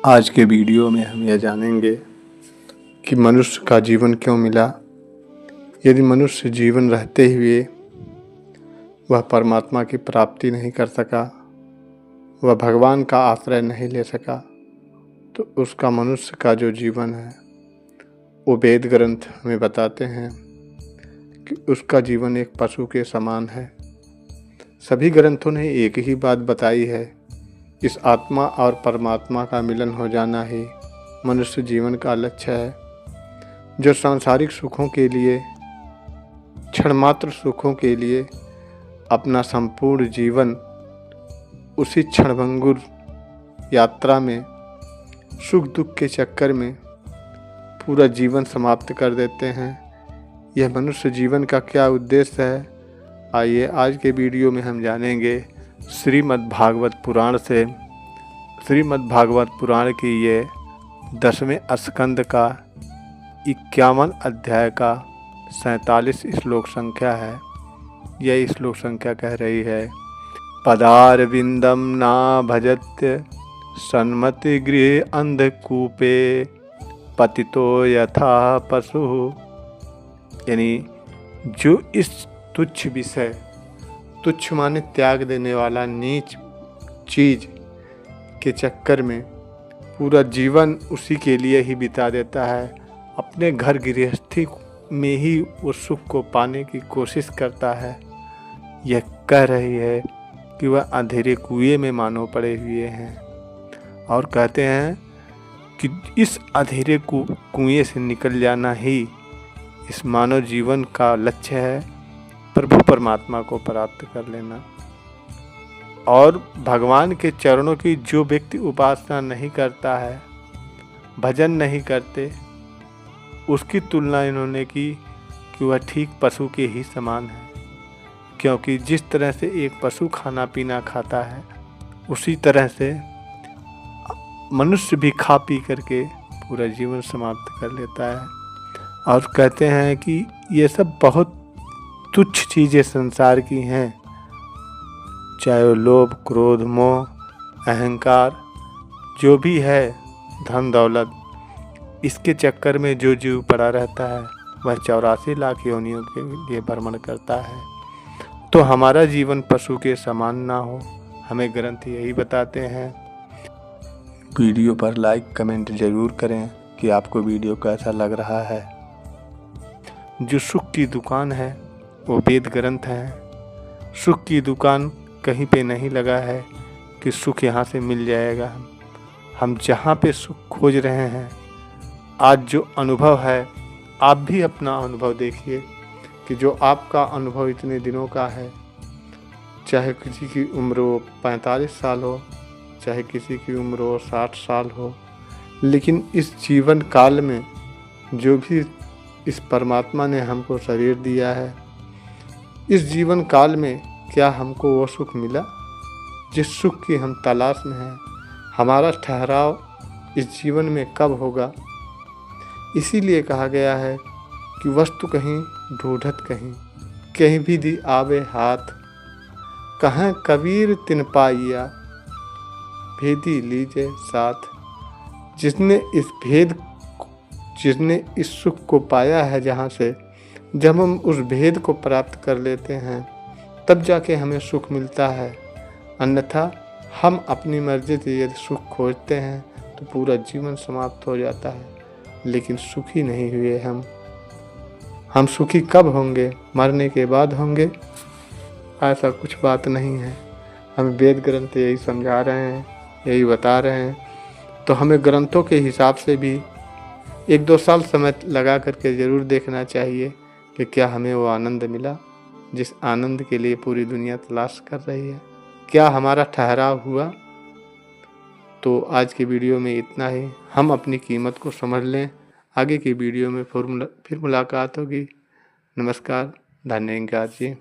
आज के वीडियो में हम यह जानेंगे कि मनुष्य का जीवन क्यों मिला। यदि मनुष्य जीवन रहते हुए वह परमात्मा की प्राप्ति नहीं कर सका, वह भगवान का आश्रय नहीं ले सका, तो उसका मनुष्य का जो जीवन है वो वेद ग्रंथ हमें बताते हैं कि उसका जीवन एक पशु के समान है। सभी ग्रंथों ने एक ही बात बताई है, इस आत्मा और परमात्मा का मिलन हो जाना ही मनुष्य जीवन का लक्ष्य है। जो सांसारिक सुखों के लिए, क्षणमात्र सुखों के लिए अपना संपूर्ण जीवन उसी क्षणभंगुर यात्रा में सुख दुख के चक्कर में पूरा जीवन समाप्त कर देते हैं, यह मनुष्य जीवन का क्या उद्देश्य है। आइए आज के वीडियो में हम जानेंगे श्रीमद् भागवत पुराण से। श्रीमद् भागवत पुराण की ये 10वें स्कंद का 51 अध्याय का 47 श्लोक संख्या है। यह श्लोक संख्या कह रही है, पदारविंदम ना भजत्य सन्मति गृह अंधकूपे पतितो यथा पशु। यानी जो इस तुच्छ विषय, तुच्छ माने त्याग देने वाला, नीच चीज के चक्कर में पूरा जीवन उसी के लिए ही बिता देता है, अपने घर गृहस्थी में ही उस सुख को पाने की कोशिश करता है, यह कह रही है कि वह अंधेरे कुएं में मानो पड़े हुए हैं। और कहते हैं कि इस अंधेरे कुएं से निकल जाना ही इस मानव जीवन का लक्ष्य है, प्रभु परमात्मा को प्राप्त कर लेना। और भगवान के चरणों की जो व्यक्ति उपासना नहीं करता है, भजन नहीं करते, उसकी तुलना इन्होंने की कि वह ठीक पशु के ही समान है। क्योंकि जिस तरह से एक पशु खाना पीना खाता है, उसी तरह से मनुष्य भी खा पी करके पूरा जीवन समाप्त कर लेता है। और कहते हैं कि ये सब बहुत तुच्छ चीज़ें संसार की हैं, चाहे वो लोभ, क्रोध, मोह, अहंकार, जो भी है, धन दौलत, इसके चक्कर में जो जीव पड़ा रहता है वह 84 लाख योनियों के लिए भ्रमण करता है। तो हमारा जीवन पशु के समान ना हो, हमें ग्रंथ यही बताते हैं। वीडियो पर लाइक कमेंट ज़रूर करें कि आपको वीडियो कैसा लग रहा है। जो सुख की दुकान है वो वेद ग्रंथ है। सुख की दुकान कहीं पे नहीं लगा है कि सुख यहाँ से मिल जाएगा। हम जहाँ पे सुख खोज रहे हैं, आज जो अनुभव है, आप भी अपना अनुभव देखिए कि जो आपका अनुभव इतने दिनों का है, चाहे किसी की उम्र हो 45 साल हो, चाहे किसी की उम्र हो 60 साल हो, लेकिन इस जीवन काल में जो भी इस परमात्मा ने हमको शरीर दिया है, इस जीवन काल में क्या हमको वो सुख मिला जिस सुख की हम तलाश में हैं। हमारा ठहराव इस जीवन में कब होगा। इसीलिए कहा गया है कि वस्तु कहीं ढूंढत कहीं, कहीं भी दी आवे हाथ, कहाँ कबीर तिन पाइया भेदी लीजे साथ। जिसने इस सुख को पाया है, जहाँ से जब हम उस भेद को प्राप्त कर लेते हैं तब जाके हमें सुख मिलता है। अन्यथा हम अपनी मर्जी से यदि सुख खोजते हैं तो पूरा जीवन समाप्त हो जाता है, लेकिन सुखी नहीं हुए हम सुखी कब होंगे? मरने के बाद होंगे? ऐसा कुछ बात नहीं है। हमें वेद ग्रंथ यही समझा रहे हैं, यही बता रहे हैं। तो हमें ग्रंथों के हिसाब से भी 1-2 साल समय लगा करके ज़रूर देखना चाहिए कि क्या हमें वो आनंद मिला जिस आनंद के लिए पूरी दुनिया तलाश कर रही है। क्या हमारा ठहराव हुआ? तो आज की वीडियो में इतना ही। हम अपनी कीमत को समझ लें। आगे की वीडियो में फिर मुलाकात होगी। नमस्कार, धन्यवाद जी।